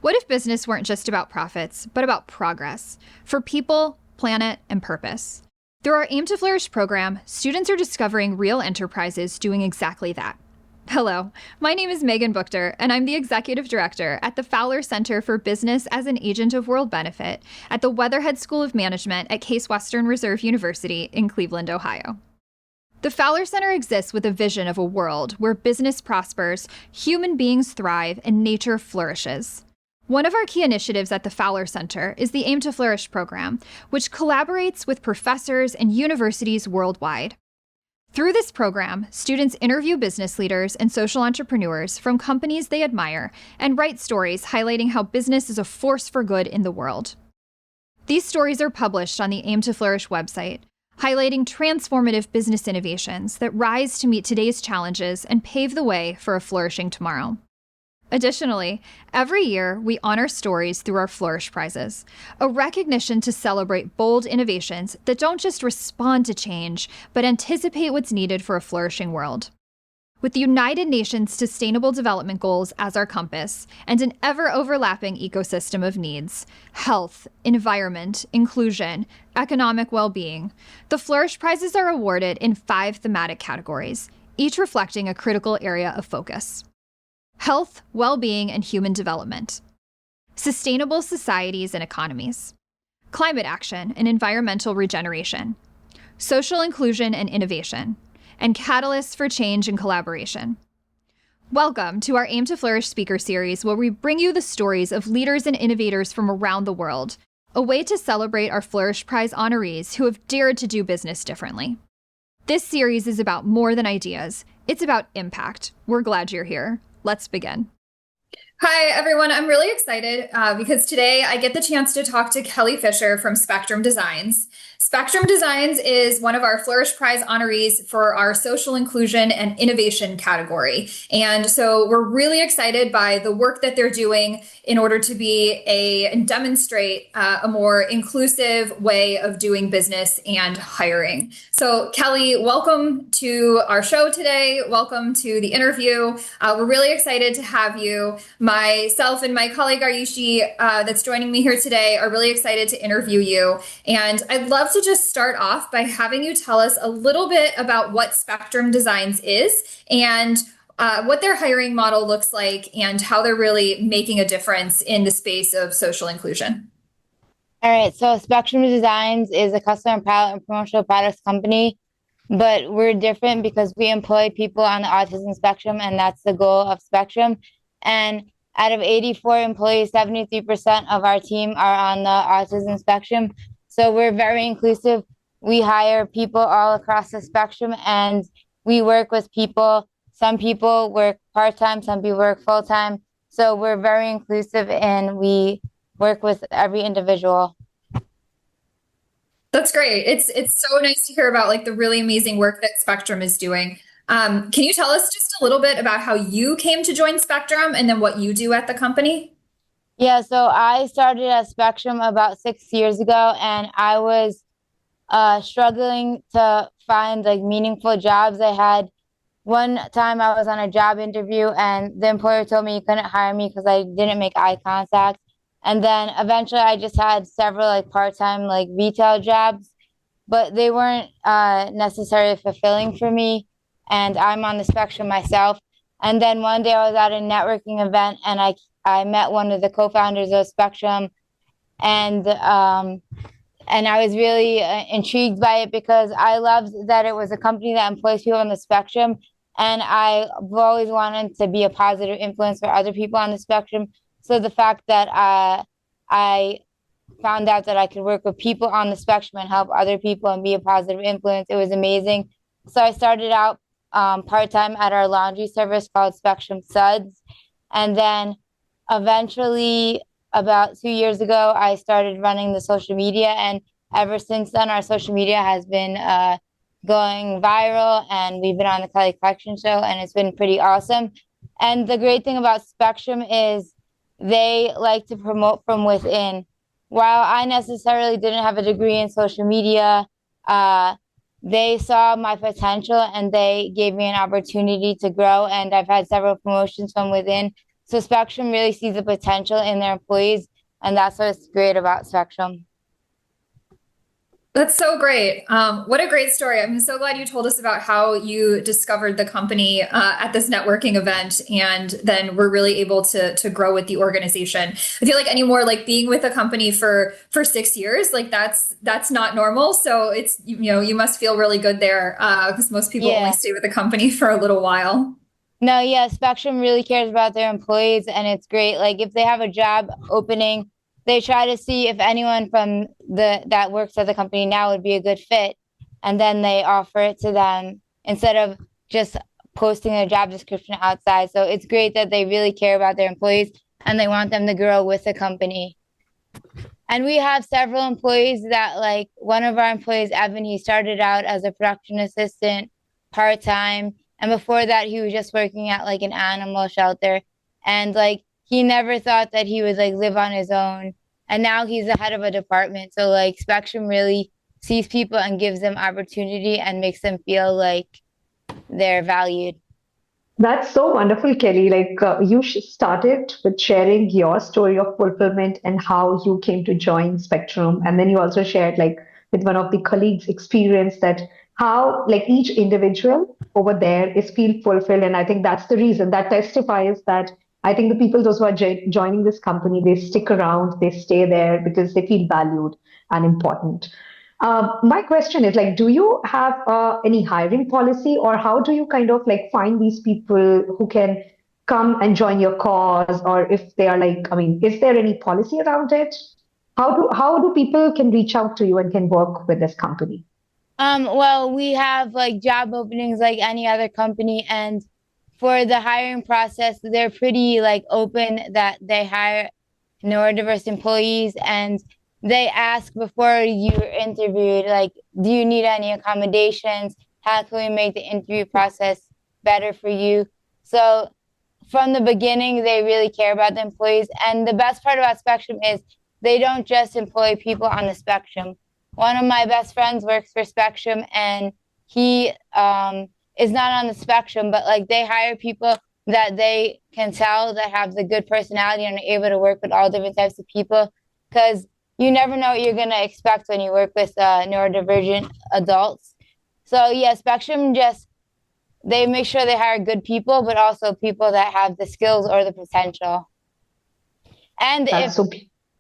What if business weren't just about profits, but about progress for people, planet, and purpose? Through our Aim to Flourish program, students are discovering real enterprises doing exactly that. Hello, my name is Megan Buchter, and I'm the Executive Director at the Fowler Center for Business as an Agent of World Benefit at the Weatherhead School of Management at Case Western Reserve University in Cleveland, Ohio. The Fowler Center exists with a vision of a world where business prospers, human beings thrive, and nature flourishes. One of our key initiatives at the Fowler Center is the Aim to Flourish program, which collaborates with professors and universities worldwide. Through this program, students interview business leaders and social entrepreneurs from companies they admire and write stories highlighting how business is a force for good in the world. These stories are published on the Aim to Flourish website, highlighting transformative business innovations that rise to meet today's challenges and pave the way for a flourishing tomorrow. Additionally, every year we honor stories through our Flourish Prizes, a recognition to celebrate bold innovations that don't just respond to change, but anticipate what's needed for a flourishing world. With the United Nations Sustainable Development Goals as our compass and an ever-overlapping ecosystem of needs, health, environment, inclusion, economic well-being, the Flourish Prizes are awarded in 5 thematic categories, each reflecting a critical area of focus. Health, well-being, and human development. Sustainable societies and economies. Climate action and environmental regeneration. Social inclusion and innovation. And catalysts for change and collaboration. Welcome to our Aim to Flourish Speaker Series, where we bring you the stories of leaders and innovators from around the world, a way to celebrate our Flourish Prize honorees who have dared to do business differently. This series is about more than ideas. It's about impact. We're glad you're here. Let's begin. Hi, everyone. I'm really excited because today I get the chance to talk to Kelly Fisher from Spectrum Designs. Spectrum Designs is one of our Flourish Prize honorees for our social inclusion and innovation category. And so we're really excited by the work that they're doing in order to and demonstrate a more inclusive way of doing business and hiring. So Kelly, welcome to our show today. Welcome to the interview. We're really excited to have you. Myself and my colleague Ayushi that's joining me here today are really excited to interview you. And I'd love to just start off by having you tell us a little bit about what Spectrum Designs is and what their hiring model looks like and how they're really making a difference in the space of social inclusion. All right, so Spectrum Designs is a custom palette and promotional products company, but we're different because we employ people on the autism spectrum, and that's the goal of Spectrum. And out of 84 employees, 73% of our team are on the autism spectrum. So we're very inclusive. We hire people all across the spectrum, and we work with people. Some people work part-time, some people work full-time. So we're very inclusive, and we work with every individual. That's great. It's so nice to hear about like the really amazing work that Spectrum is doing. Can you tell us just a little bit about how you came to join Spectrum and then what you do at the company? Yeah, so I started at Spectrum about 6 years ago, and I was struggling to find like meaningful jobs. I had one time I was on a job interview, and the employer told me he couldn't hire me because I didn't make eye contact. And then eventually I just had several like part-time like retail jobs, but they weren't necessarily fulfilling for me. And I'm on the spectrum myself. And then one day I was at a networking event, and I met one of the co-founders of Spectrum, and I was really intrigued by it because I loved that it was a company that employs people on the spectrum, and I've always wanted to be a positive influence for other people on the spectrum. So the fact that I found out that I could work with people on the spectrum and help other people and be a positive influence, it was amazing. So I started out part-time at our laundry service called Spectrum Suds. And then eventually, about 2 years ago, I started running the social media. And ever since then, our social media has been going viral, and we've been on the Kelly Collection Show, and it's been pretty awesome. And the great thing about Spectrum is they like to promote from within. While I necessarily didn't have a degree in social media, they saw my potential and they gave me an opportunity to grow. And I've had several promotions from within. So Spectrum really sees the potential in their employees, and that's what's great about Spectrum. That's so great. What a great story. I'm so glad you told us about how you discovered the company at this networking event and then were really able to grow with the organization. I feel like anymore, like being with a company for 6 years, like that's not normal. So it's, you must feel really good there because most people only Yeah. stay with a company for a little while. No, yeah, Spectrum really cares about their employees, and it's great. Like if they have a job opening, they try to see if anyone from the that works at the company now would be a good fit, and then they offer it to them instead of just posting a job description outside. So it's great that they really care about their employees and they want them to grow with the company. And we have several employees that, like, one of our employees, Evan, he started out as a production assistant part-time. And before that, he was just working at like an animal shelter. And like he never thought that he would like live on his own. And now he's the head of a department. So like Spectrum really sees people and gives them opportunity and makes them feel like they're valued. That's so wonderful, Kelly. Like you started with sharing your story of fulfillment and how you came to join Spectrum, and then you also shared like with one of the colleagues' experience that how like each individual over there is feel fulfilled, and I think that's the reason that testifies that I think the people those who are joining this company they stick around, they stay there because they feel valued and important. My question is like, do you have any hiring policy, or how do you kind of like find these people who can come and join your cause, or if they are like, I mean, is there any policy around it? How do people can reach out to you and can work with this company? Well, we have like job openings like any other company, and for the hiring process, they're pretty like open that they hire neurodiverse employees, and they ask before you're interviewed, like, do you need any accommodations? How can we make the interview process better for you? So from the beginning, they really care about the employees. And the best part about Spectrum is they don't just employ people on the spectrum. One of my best friends works for Spectrum, and he is not on the spectrum, but like they hire people that they can tell that have the good personality and are able to work with all different types of people, because you never know what you're going to expect when you work with neurodivergent adults. So yeah, Spectrum just, they make sure they hire good people, but also people that have the skills or the potential. And That's if so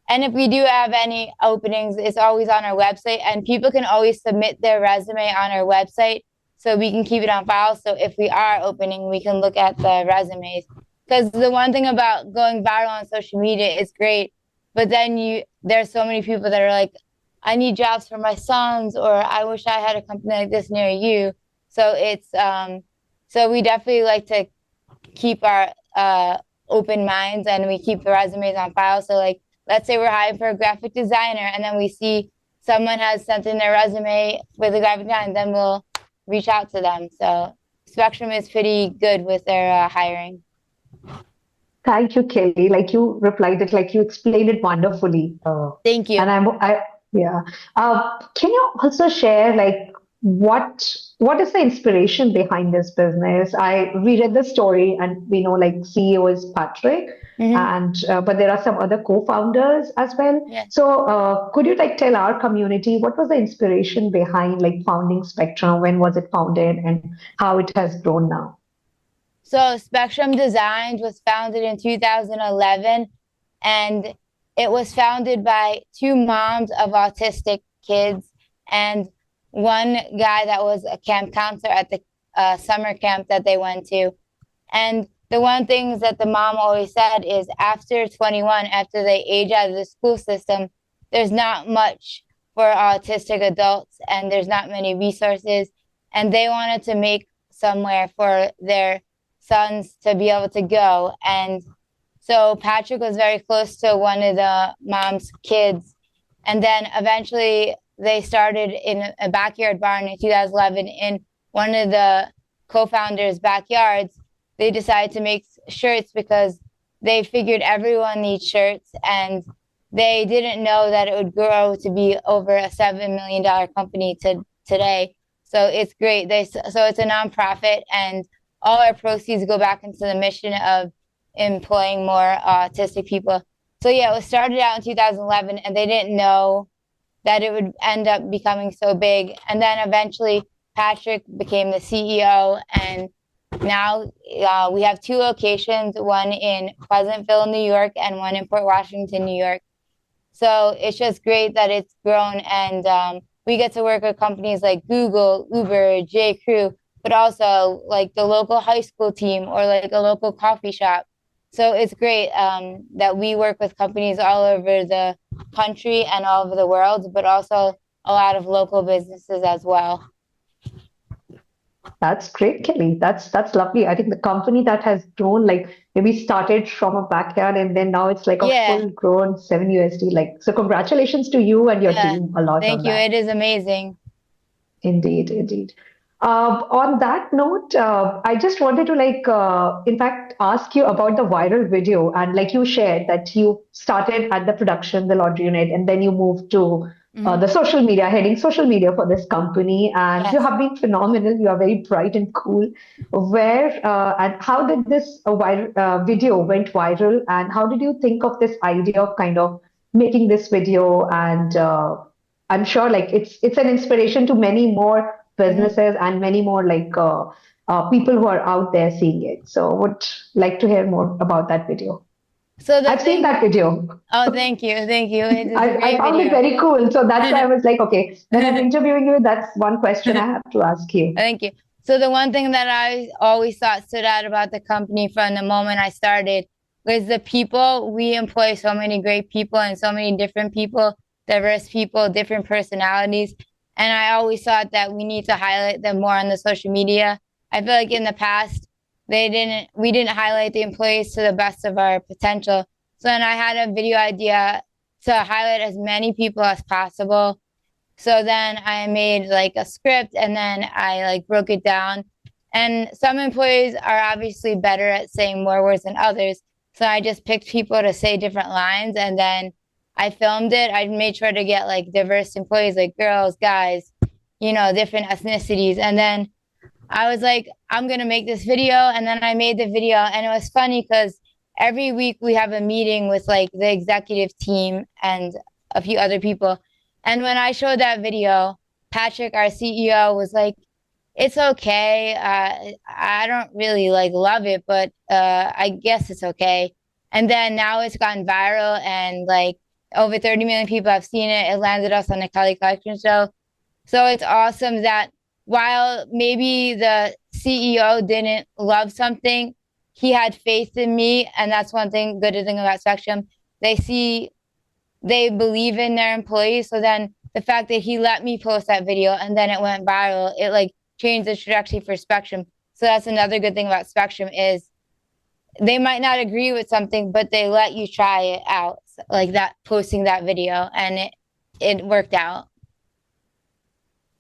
and if we do have any openings, it's always on our website, and people can always submit their resume on our website so we can keep it on file. So if we are opening, we can look at the resumes. Because the one thing about going viral on social media is great, but then there's so many people that are like, I need jobs for my sons, or I wish I had a company like this near you. So it's so we definitely like to keep our open minds, and we keep the resumes on file. So like, let's say we're hiring for a graphic designer, and then we see someone has sent in their resume with a graphic design, then we'll reach out to them. So Spectrum is pretty good with their hiring. thank you, Kelly. Like you replied it, like you explained it wonderfully. Thank you. And yeah. Can you also share like what is the inspiration behind this business? We read the story and we know like CEO is Patrick, and but there are some other co-founders as well. Yeah. So could you like tell our community what was the inspiration behind like founding Spectrum? When was it founded, and how it has grown now? So Spectrum Designs was founded in 2011, and it was founded by two moms of autistic kids and one guy that was a camp counselor at the summer camp that they went to. And the one thing that the mom always said is after 21, after they age out of the school system, there's not much for autistic adults, and there's not many resources. And they wanted to make somewhere for their sons to be able to go. And so Patrick was very close to one of the mom's kids. And then eventually they started in a backyard barn in 2011 in one of the co-founders' backyards. They decided to make shirts because they figured everyone needs shirts, and they didn't know that it would grow to be over a $7 million company today. So it's great. So it's a nonprofit, and all our proceeds go back into the mission of employing more autistic people. So yeah, it was started out in 2011, and they didn't know that it would end up becoming so big. And then eventually Patrick became the CEO, and now we have 2 locations, one in Pleasantville, New York, and one in Port Washington, New York. So it's just great that it's grown, and we get to work with companies like Google, Uber, J.Crew, but also like the local high school team or like a local coffee shop. So it's great that we work with companies all over the country and all over the world, but also a lot of local businesses as well. That's great, Kelly. That's lovely. I think the company that has grown, like maybe started from a backyard and then now it's like a Yeah, full grown 7 USD. Like, so congratulations to you and your yeah. team a lot Thank on you. that. It is amazing. Indeed, indeed. On that note, I just wanted to in fact, ask you about the viral video. And like you shared that you started at the production, the laundry unit, and then you moved to the social media, heading social media for this company. And you Yes. have been phenomenal. You are very bright and cool. Where and how did this video went viral? And how did you think of this idea of kind of making this video? And I'm sure like it's an inspiration to many more Mhm. businesses and many more people who are out there seeing it. So would like to hear more about that video. So the I've seen thing, that video. oh, thank you. Thank you. It is a I great found it video. very cool. So that's why I was like, okay, when I'm interviewing you, that's one question I have to ask you. Thank you. So the one thing that I always thought stood out about the company from the moment I started was the people. We employ so many great people and so many different people, diverse people, different personalities. And I always thought that we need to highlight them more on the social media. I feel like in the past, we didn't highlight the employees to the best of our potential. So then I had a video idea to highlight as many people as possible. So then I made like a script, and then I like broke it down. And some employees are obviously better at saying more words than others. So I just picked people to say different lines, and then I filmed it. I made sure to get like diverse employees, like girls, guys, different ethnicities. And then I was like, I'm going to make this video. And then I made the video, and it was funny because every week we have a meeting with like the executive team and a few other people. And when I showed that video, Patrick, our CEO, was like, it's okay. I don't really like love it, but I guess it's okay. And then now it's gone viral, and like over 30 million people have seen it. It landed us on the Kelly Collection Show. So it's awesome that while maybe the CEO didn't love something, he had faith in me. And that's one good thing about Spectrum. They believe in their employees. So then the fact that he let me post that video and then it went viral, it like changed the trajectory for Spectrum. So that's another good thing about Spectrum is they might not agree with something, but they let you try it out, like that, posting that video, and it worked out.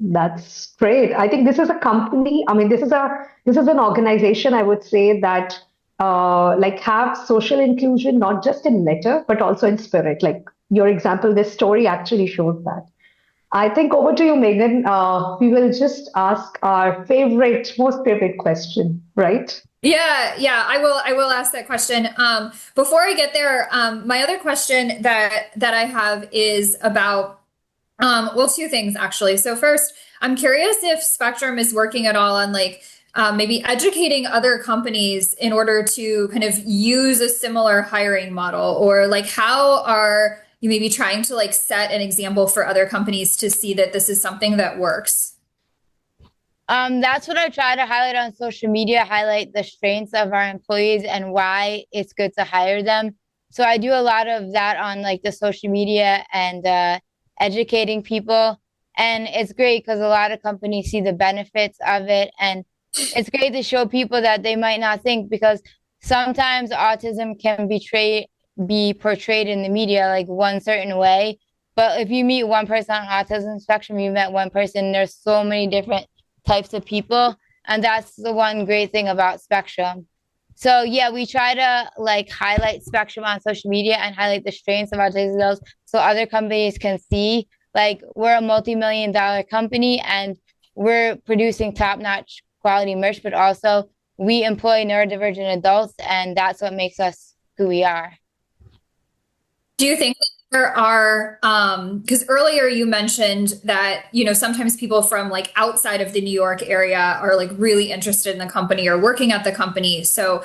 That's great. I think this is a company. I mean, this is an organization. I would say that like have social inclusion not just in letter but also in spirit. Like your example, this story actually shows that. I think over to you, Megan. We will just ask our most favorite question, right? Yeah, I will ask that question. Before I get there, my other question that I have is about well, two things actually. So first, I'm curious if Spectrum is working at all on maybe educating other companies in order to kind of use a similar hiring model, or like how are you maybe trying to like set an example for other companies to see that this is something that works? That's what I try to highlight on social media, highlight the strengths of our employees and why it's good to hire them. So I do a lot of that on like the social media and educating people. And it's great because a lot of companies see the benefits of it. And it's great to show people that they might not think, because sometimes autism can be portrayed in the media like one certain way. But if you meet one person on autism spectrum, you met one person. There's so many different types of people. And that's the one great thing about Spectrum. So yeah, we try to like highlight Spectrum on social media and highlight the strengths of autism so other companies can see like we're a multi-million-dollar company and we're producing top-notch quality merch, but also we employ neurodivergent adults, and that's what makes us who we are. Do you think that there are, because earlier you mentioned that, sometimes people from like outside of the New York area are like really interested in the company or working at the company. So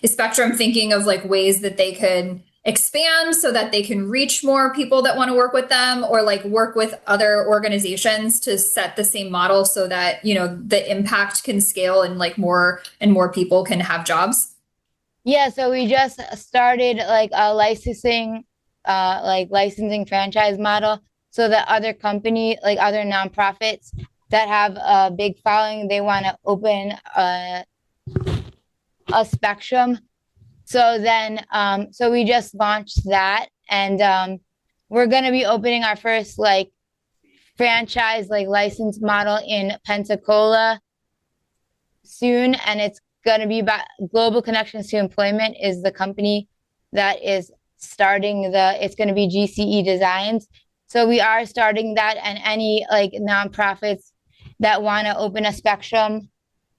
is Spectrum thinking of like ways that they could expand so that they can reach more people that want to work with them, or like work with other organizations to set the same model so that, the impact can scale and like more and more people can have jobs? Yeah, so we just started like a licensing franchise model so that other other nonprofits that have a big following, they want to open a spectrum. So then, so we just launched that, and we're going to be opening our first like franchise license model in Pensacola soon, and it's going to be about Global Connections to Employment is the company that is starting it's going to be GCE Designs. So we are starting that, and any like nonprofits that want to open a spectrum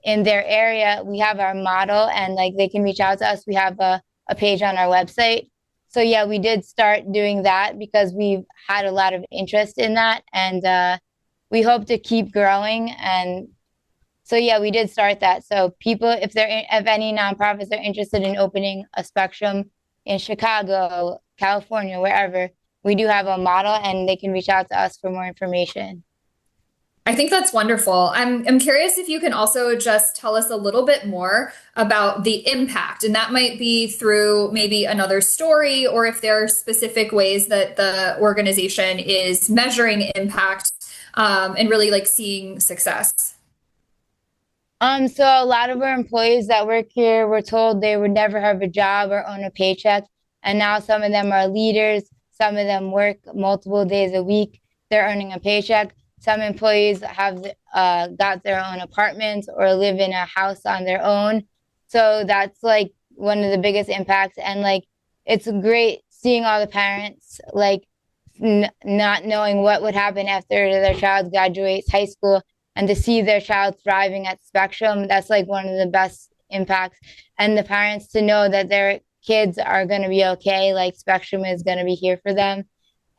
in their area, we have our model, and like they can reach out to us. We have a page on our website. So yeah, we did start doing that because we've had a lot of interest in that, and we hope to keep growing. And so yeah, we did start that. So people, if any nonprofits are interested in opening a spectrum in Chicago, California, wherever, we do have a model, and they can reach out to us for more information. I think that's wonderful. I'm curious if you can also just tell us a little bit more about the impact, and that might be through maybe another story, or if there are specific ways that the organization is measuring impact, and really like seeing success. So a lot of our employees that work here were told they would never have a job or own a paycheck, and now some of them are leaders. Some of them work multiple days a week. They're earning a paycheck. Some employees have got their own apartments or live in a house on their own. So that's like one of the biggest impacts. And like, it's great seeing all the parents like not knowing what would happen after their child graduates high school, and to see their child thriving at Spectrum. That's like one of the best impacts. And the parents to know that their kids are going to be okay, like Spectrum is going to be here for them.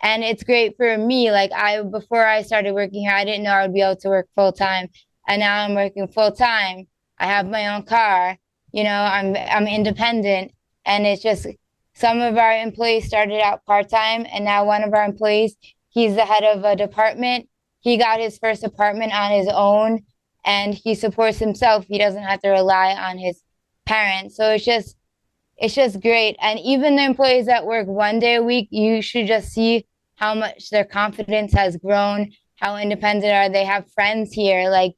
And it's great for me. Like before I started working here, I didn't know I would be able to work full time. And now I'm working full time. I have my own car. I'm independent. And it's just some of our employees started out part time, and now one of our employees, he's the head of a department. He got his first apartment on his own, and he supports himself. He doesn't have to rely on his parents. So it's just great. And even the employees that work one day a week, you should just see how much their confidence has grown, how independent are they, have friends here. Like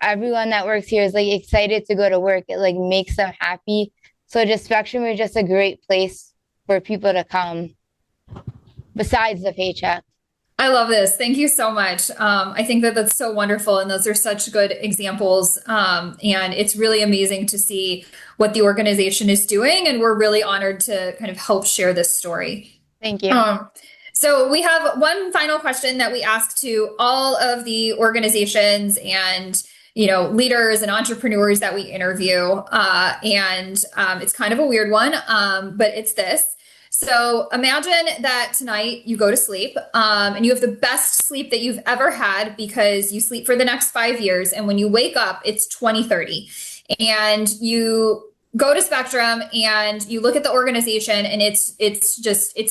everyone that works here is like excited to go to work. It like makes them happy. So just Spectrum is just a great place for people to come besides the paycheck. I love this. Thank you so much. I think that that's so wonderful, and those are such good examples. And it's really amazing to see what the organization is doing, and we're really honored to kind of help share this story. Thank you. So we have one final question that we ask to all of the organizations and leaders and entrepreneurs that we interview, and it's kind of a weird one, but it's this. So imagine that tonight you go to sleep, and you have the best sleep that you've ever had because you sleep for the next 5 years. And when you wake up, it's 2030, and you go to Spectrum and you look at the organization, and it's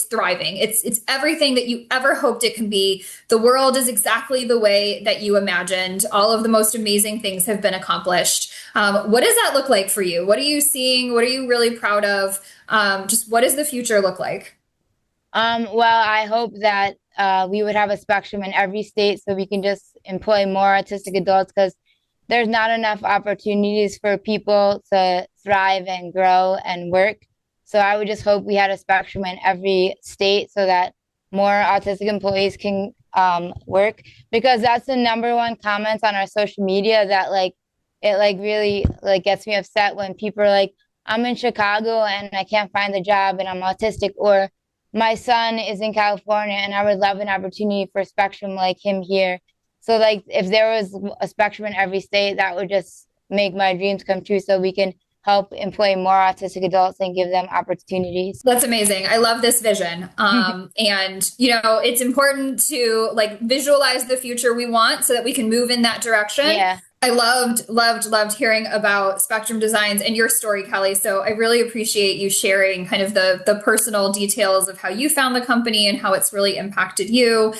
thriving. It's everything that you ever hoped it can be. The world is exactly the way that you imagined. All of the most amazing things have been accomplished. What does that look like for you? What are you seeing? What are you really proud of? Just what does the future look like? Well, I hope that we would have a Spectrum in every state so we can just employ more autistic adults, because there's not enough opportunities for people to thrive and grow and work. So I would just hope we had a Spectrum in every state so that more autistic employees can work, because that's the number one comments on our social media that it really gets me upset when people are like, I'm in Chicago and I can't find a job and I'm autistic, or my son is in California and I would love an opportunity for Spectrum like him here. So like if there was a Spectrum in every state, that would just make my dreams come true so we can help employ more autistic adults and give them opportunities. That's amazing. I love this vision. And, it's important to like visualize the future we want so that we can move in that direction. Yeah. I loved hearing about Spectrum Designs and your story, Kelly. So I really appreciate you sharing kind of the personal details of how you found the company and how it's really impacted you.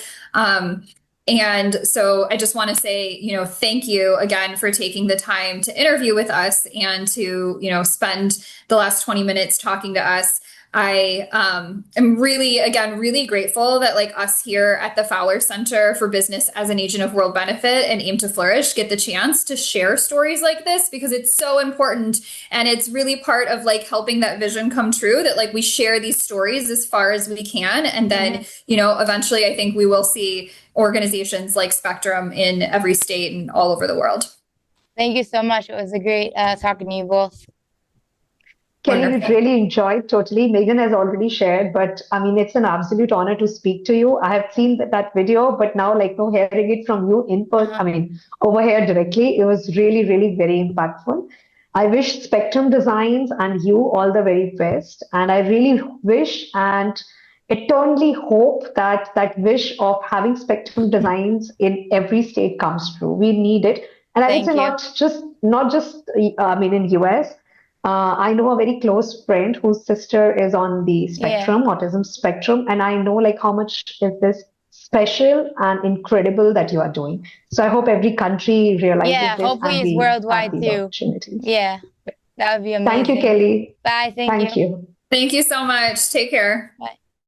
And so I just want to say, thank you again for taking the time to interview with us and to, spend the last 20 minutes talking to us. I am really grateful that like us here at the Fowler Center for Business as an Agent of World Benefit and Aim to Flourish get the chance to share stories like this because it's so important. And it's really part of like helping that vision come true that like we share these stories as far as we can. And then, eventually I think we will see organizations like Spectrum in every state and all over the world. Thank you so much. It was a great talking to you both. Kelly, we really enjoyed totally. Megan has already shared, but I mean, it's an absolute honor to speak to you. I have seen that video, but now like hearing it from you in person, I mean, over here directly, it was really, really very impactful. I wish Spectrum Designs and you all the very best. And I really wish and eternally hope that that wish of having Spectrum Designs in every state comes true. We need it. And I would say not just in US. I know a very close friend whose sister is on the spectrum, autism spectrum, and I know like how much is this special and incredible that you are doing. So I hope every country realizes this hopefully and it's worldwide these too. Opportunities. Yeah, that would be amazing. Thank you, Kelly. Bye. Thank you. Thank you. Thank you so much. Take care. Bye.